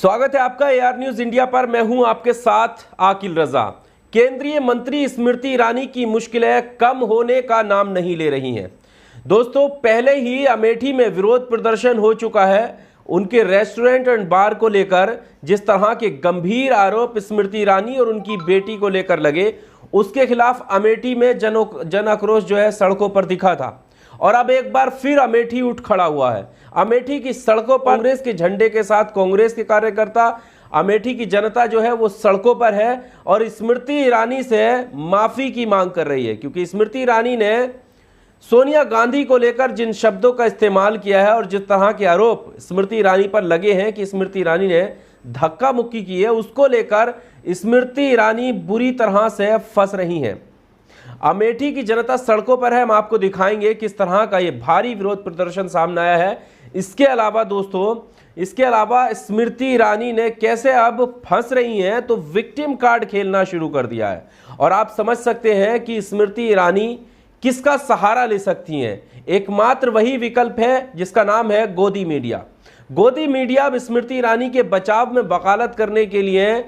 स्वागत है आपका एआर न्यूज इंडिया पर। मैं हूं आपके साथ आकिल रजा। केंद्रीय मंत्री स्मृति ईरानी की मुश्किलें कम होने का नाम नहीं ले रही हैं। दोस्तों, पहले ही अमेठी में विरोध प्रदर्शन हो चुका है उनके रेस्टोरेंट एंड बार को लेकर। जिस तरह के गंभीर आरोप स्मृति ईरानी और उनकी बेटी को लेकर लगे, उसके खिलाफ अमेठी में जन आक्रोश जो है सड़कों पर दिखा था। और अब एक बार फिर अमेठी उठ खड़ा हुआ है। अमेठी की सड़कों पर कांग्रेस के झंडे के साथ कांग्रेस के कार्यकर्ता, अमेठी की जनता जो है वो सड़कों पर है और स्मृति ईरानी से माफी की मांग कर रही है। क्योंकि स्मृति ईरानी ने सोनिया गांधी को लेकर जिन शब्दों का इस्तेमाल किया है और जिस तरह के आरोप स्मृति ईरानी पर लगे हैं कि स्मृति ईरानी ने धक्का मुक्की की है, उसको लेकर स्मृति ईरानी बुरी तरह से फंस रही हैं। अमेठी की जनता सड़कों पर है। हम आपको दिखाएंगे किस तरह का ये भारी विरोध प्रदर्शन सामने आया है। इसके अलावा दोस्तों, इसके अलावा स्मृति ईरानी ने कैसे अब फंस रही हैं तो विक्टिम कार्ड खेलना शुरू कर दिया है। और आप समझ सकते हैं कि स्मृति ईरानी किसका सहारा ले सकती हैं। एकमात्र वही विकल्प है जिसका नाम है गोदी मीडिया। गोदी मीडिया अब स्मृति ईरानी के बचाव में वकालत करने के लिए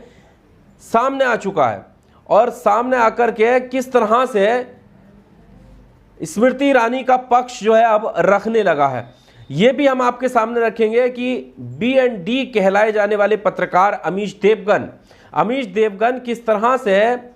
सामने आ चुका है और सामने आकर के किस तरह से स्मृति ईरानी का पक्ष जो है अब रखने लगा है, यह भी हम आपके सामने रखेंगे कि B&D कहलाए जाने वाले पत्रकार अमीश देवगन किस तरह से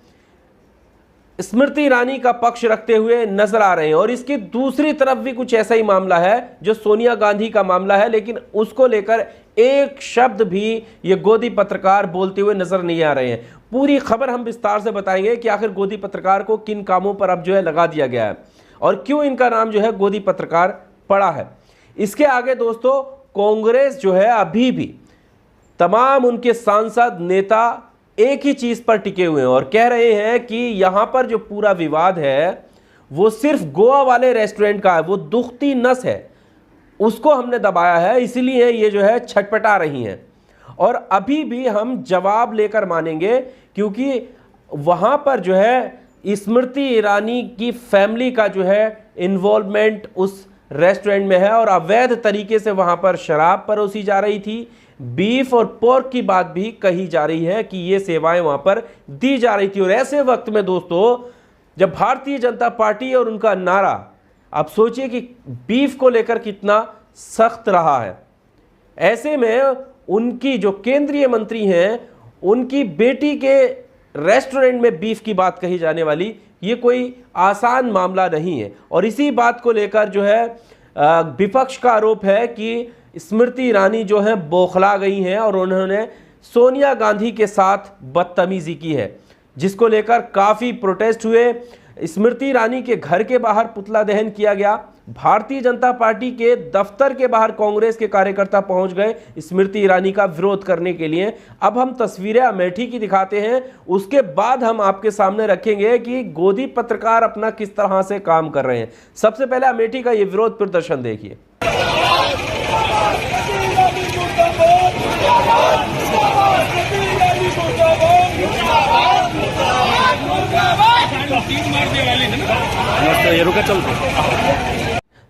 स्मृति ईरानी का पक्ष रखते हुए नजर आ रहे हैं। और इसकी दूसरी तरफ भी कुछ ऐसा ही मामला है जो सोनिया गांधी का मामला है, लेकिन उसको लेकर एक शब्द भी ये गोदी पत्रकार बोलते हुए नजर नहीं आ रहे हैं। पूरी खबर हम विस्तार से बताएंगे कि आखिर गोदी पत्रकार को किन कामों पर अब जो है लगा दिया गया है और क्यों इनका नाम जो है गोदी पत्रकार पड़ा है। इसके आगे दोस्तों, कांग्रेस जो है अभी भी तमाम उनके सांसद नेता एक ही चीज पर टिके हुए हैं और कह रहे हैं कि यहां पर जो पूरा विवाद है वो सिर्फ गोवा वाले रेस्टोरेंट का है, वो दुखती नस है, उसको हमने दबाया है, इसीलिए ये जो है छटपटा रही हैं। और अभी भी हम जवाब लेकर मानेंगे क्योंकि वहां पर जो है स्मृति ईरानी की फैमिली का जो है इन्वॉल्वमेंट उस रेस्टोरेंट में है और अवैध तरीके से वहां पर शराब परोसी जा रही थी। बीफ और पोर्क की बात भी कही जा रही है कि ये सेवाएं वहां पर दी जा रही थी। और ऐसे वक्त में दोस्तों, जब भारतीय जनता पार्टी और उनका नारा, आप सोचिए कि बीफ को लेकर कितना सख्त रहा है, ऐसे में उनकी जो केंद्रीय मंत्री हैं, उनकी बेटी के रेस्टोरेंट में बीफ की बात कही जाने वाली, ये कोई आसान मामला नहीं है। और इसी बात को लेकर जो है विपक्ष का आरोप है कि स्मृति ईरानी जो है बौखला गई हैं और उन्होंने सोनिया गांधी के साथ बदतमीजी की है, जिसको लेकर काफ़ी प्रोटेस्ट हुए। स्मृति ईरानी के घर के बाहर पुतला दहन किया गया। भारतीय जनता पार्टी के दफ्तर के बाहर कांग्रेस के कार्यकर्ता पहुंच गए स्मृति ईरानी का विरोध करने के लिए। अब हम तस्वीरें अमेठी की दिखाते हैं, उसके बाद हम आपके सामने रखेंगे कि गोदी पत्रकार अपना किस तरह से काम कर रहे हैं। सबसे पहले अमेठी का ये विरोध प्रदर्शन देखिए।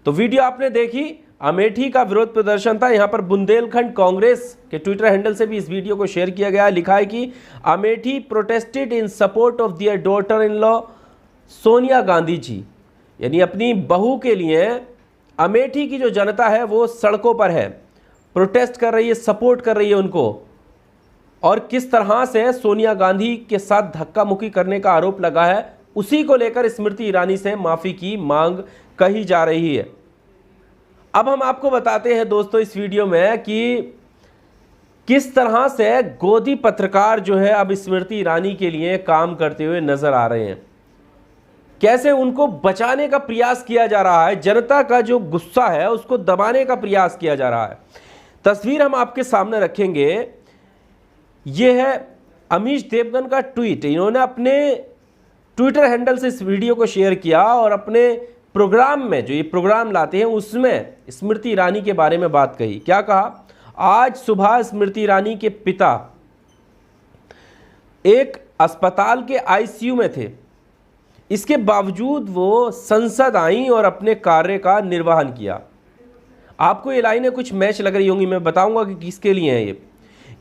तो वीडियो आपने देखी, अमेठी का विरोध प्रदर्शन था। यहां पर बुंदेलखंड कांग्रेस के ट्विटर हैंडल से भी इस वीडियो को शेयर किया गया। लिखा है कि Amethi protested in support of their daughter in law Sonia Gandhi ji, यानी अपनी बहू के लिए अमेठी की जो जनता है वो सड़कों पर है, प्रोटेस्ट कर रही है, सपोर्ट कर रही है उनको। और किस तरह से सोनिया गांधी के साथ धक्का मुक्की करने का आरोप लगा है, उसी को लेकर स्मृति ईरानी से माफी की मांग कही जा रही है। अब हम आपको बताते हैं दोस्तों इस वीडियो में कि किस तरह से गोदी पत्रकार जो है अब स्मृति ईरानी के लिए काम करते हुए नजर आ रहे हैं, कैसे उनको बचाने का प्रयास किया जा रहा है, जनता का जो गुस्सा है उसको दबाने का प्रयास किया जा रहा है। तस्वीर हम आपके सामने रखेंगे। यह है अमीश देवगन का ट्वीट। इन्होंने अपने ट्विटर हैंडल से इस वीडियो को शेयर किया और अपने प्रोग्राम में, जो ये प्रोग्राम लाते हैं, उसमें स्मृति ईरानी के बारे में बात कही। क्या कहा? आज सुबह स्मृति ईरानी के पिता एक अस्पताल के ICU में थे, इसके बावजूद वो संसद आई और अपने कार्य का निर्वहन किया। आपको ये लाइनें कुछ मैच लग रही होंगी, मैं बताऊंगा कि किसके लिए है ये।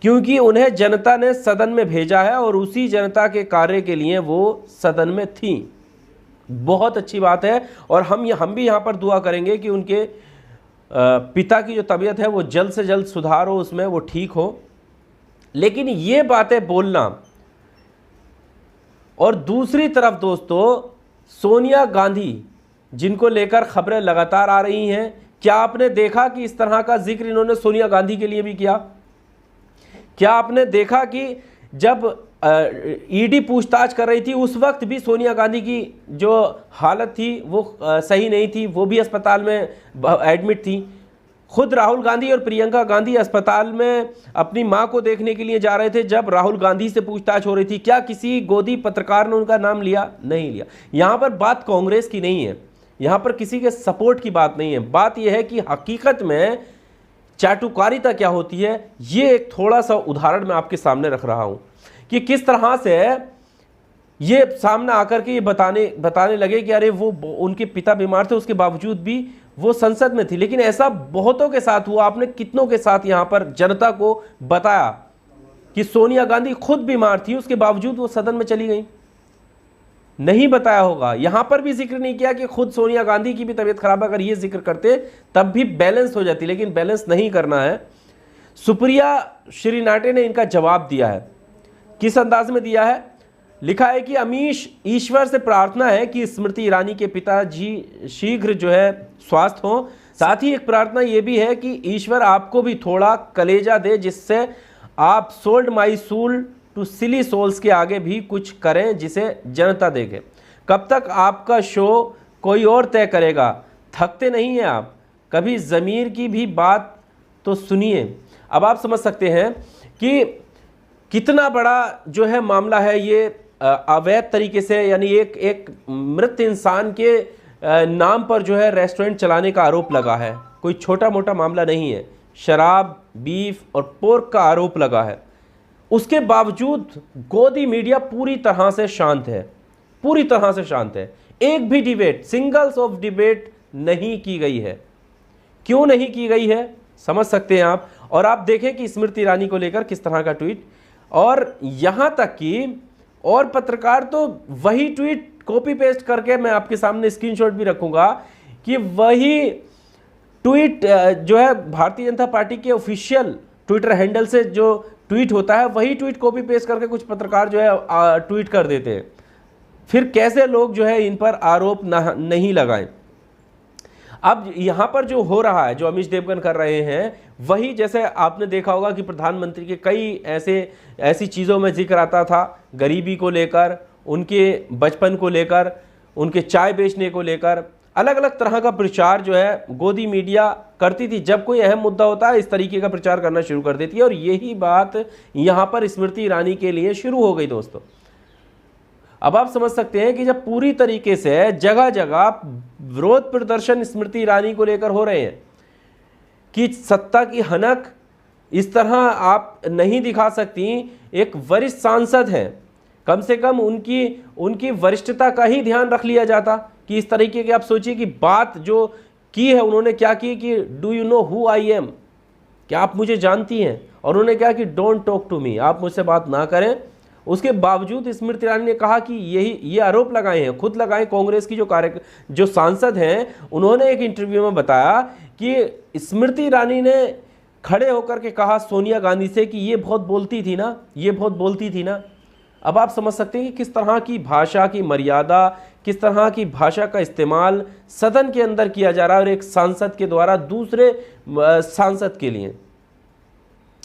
क्योंकि उन्हें जनता ने सदन में भेजा है और उसी जनता के कार्य के लिए वो सदन में थी। बहुत अच्छी बात है और हम भी यहाँ पर दुआ करेंगे कि उनके पिता की जो तबीयत है वो जल्द से जल्द सुधार हो, उसमें वो ठीक हो। लेकिन ये बातें बोलना, और दूसरी तरफ दोस्तों सोनिया गांधी जिनको लेकर खबरें लगातार आ रही हैं, क्या आपने देखा कि इस तरह का जिक्र इन्होंने सोनिया गांधी के लिए भी किया? क्या आपने देखा कि जब ईडी पूछताछ कर रही थी उस वक्त भी सोनिया गांधी की जो हालत थी वो सही नहीं थी, वो भी अस्पताल में एडमिट थी। खुद राहुल गांधी और प्रियंका गांधी अस्पताल में अपनी मां को देखने के लिए जा रहे थे जब राहुल गांधी से पूछताछ हो रही थी। क्या किसी गोदी पत्रकार ने उनका नाम लिया? नहीं लिया। यहां पर बात कांग्रेस की नहीं है, यहां पर किसी के सपोर्ट की बात नहीं है। बात यह है कि हकीकत में चाटुकारिता क्या होती है। ये एक थोड़ा सा उदाहरण मैं आपके सामने रख रहा हूं कि किस तरह से ये सामने आकर के ये बताने लगे कि अरे वो उनके पिता बीमार थे, उसके बावजूद भी वो संसद में थी। लेकिन ऐसा बहुतों के साथ हुआ। आपने कितनों के साथ यहां पर जनता को बताया कि सोनिया गांधी खुद बीमार थी, उसके बावजूद वो सदन में चली गई? नहीं बताया होगा। यहां पर भी जिक्र नहीं किया कि खुद सोनिया गांधी की भी तबीयत खराब है। अगर ये जिक्र करते तब भी बैलेंस हो जाती, लेकिन बैलेंस नहीं करना है। सुप्रिया श्रीनाटे ने इनका जवाब दिया है। किस अंदाज में दिया है? लिखा है कि अमीश, ईश्वर से प्रार्थना है कि स्मृति ईरानी के पिताजी शीघ्र जो है स्वस्थ हों। साथ ही एक प्रार्थना ये भी है कि ईश्वर आपको भी थोड़ा कलेजा दे जिससे आप sold my soul to silly souls के आगे भी कुछ करें जिसे जनता देखे। कब तक आपका शो कोई और तय करेगा, थकते नहीं हैं आप, कभी ज़मीर की भी बात तो सुनिए। अब आप समझ सकते हैं कि कितना बड़ा जो है मामला है ये। अवैध तरीके से, यानी एक मृत इंसान के नाम पर जो है रेस्टोरेंट चलाने का आरोप लगा है। कोई छोटा मोटा मामला नहीं है। शराब, बीफ और पोर्क का आरोप लगा है। उसके बावजूद गोदी मीडिया पूरी तरह से शांत है, पूरी तरह से शांत है। एक भी डिबेट, सिंगल्स ऑफ डिबेट नहीं की गई है। क्यों नहीं की गई है समझ सकते हैं आप। और आप देखें कि स्मृति ईरानी को लेकर किस तरह का ट्वीट, और यहां तक कि और पत्रकार तो वही ट्वीट कॉपी पेस्ट करके, मैं आपके सामने स्क्रीनशॉट भी रखूंगा कि वही ट्वीट जो है भारतीय जनता पार्टी के ऑफिशियल ट्विटर हैंडल से जो ट्वीट होता है वही ट्वीट कॉपी पेस्ट करके कुछ पत्रकार जो है ट्वीट कर देते हैं। फिर कैसे लोग जो है इन पर आरोप नहीं लगाएं। अब यहां पर जो हो रहा है, जो अमीश देवगन कर रहे हैं, वही जैसे आपने देखा होगा कि प्रधानमंत्री के कई ऐसी चीज़ों में जिक्र आता था, गरीबी को लेकर, उनके बचपन को लेकर, उनके चाय बेचने को लेकर, अलग अलग तरह का प्रचार जो है गोदी मीडिया करती थी। जब कोई अहम मुद्दा होता है इस तरीके का प्रचार करना शुरू कर देती है, और यही बात यहाँ पर स्मृति ईरानी के लिए शुरू हो गई दोस्तों। अब आप समझ सकते हैं कि जब पूरी तरीके से जगह जगह विरोध प्रदर्शन स्मृति ईरानी को लेकर हो रहे हैं कि सत्ता की हनक इस तरह आप नहीं दिखा सकती। एक वरिष्ठ सांसद हैं, कम से कम उनकी वरिष्ठता का ही ध्यान रख लिया जाता कि इस तरीके की। आप सोचिए कि बात जो की है उन्होंने क्या की कि do you know who I am, क्या आप मुझे जानती हैं? और उन्होंने क्या कि डोंट टॉक टू मी, आप मुझसे बात ना करें। उसके बावजूद स्मृति ईरानी ने कहा कि ये आरोप लगाए हैं, खुद लगाए। कांग्रेस की जो सांसद हैं उन्होंने एक इंटरव्यू में बताया कि स्मृति ईरानी ने खड़े होकर के कहा सोनिया गांधी से कि ये बहुत बोलती थी ना, ये बहुत बोलती थी ना। अब आप समझ सकते हैं कि किस तरह की भाषा की मर्यादा, किस तरह की भाषा का इस्तेमाल सदन के अंदर किया जा रहा है और एक सांसद के द्वारा दूसरे सांसद के लिए।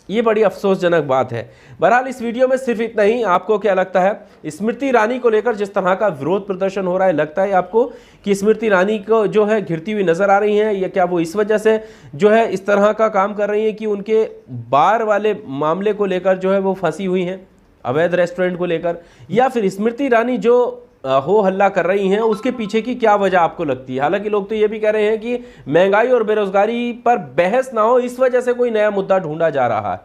ये बड़ी अफसोसजनक बात है। बहरहाल इस वीडियो में सिर्फ इतना ही। आपको क्या लगता है स्मृति ईरानी को लेकर जिस तरह का विरोध प्रदर्शन हो रहा है, लगता है आपको कि स्मृति ईरानी को जो है घिरती हुई नजर आ रही हैं, या क्या वो इस वजह से जो है इस तरह का काम कर रही हैं कि उनके बार वाले मामले को लेकर जो है वो फंसी हुई हैं, अवैध रेस्टोरेंट को लेकर, या फिर स्मृति ईरानी जो हो हल्ला कर रही हैं उसके पीछे की क्या वजह आपको लगती है? हालांकि लोग तो ये भी कह रहे हैं कि महंगाई और बेरोजगारी पर बहस ना हो इस वजह से कोई नया मुद्दा ढूंढा जा रहा है।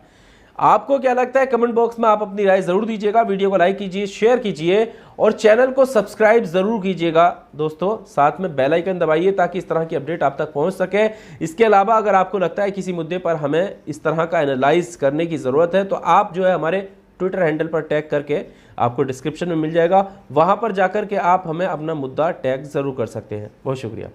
आपको क्या लगता है कमेंट बॉक्स में आप अपनी राय जरूर दीजिएगा। वीडियो को लाइक कीजिए, शेयर कीजिए और चैनल को सब्सक्राइब जरूर कीजिएगा दोस्तों। साथ में बेल आइकन दबाइए ताकि इस तरह की अपडेट आप तक पहुंच सके। इसके अलावा अगर आपको लगता है किसी मुद्दे पर हमें इस तरह का एनालाइज करने की जरूरत है तो आप जो है हमारे ट्विटर हैंडल पर टैग करके, आपको डिस्क्रिप्शन में मिल जाएगा, वहां पर जाकर के आप हमें अपना मुद्दा टैग जरूर कर सकते हैं। बहुत शुक्रिया।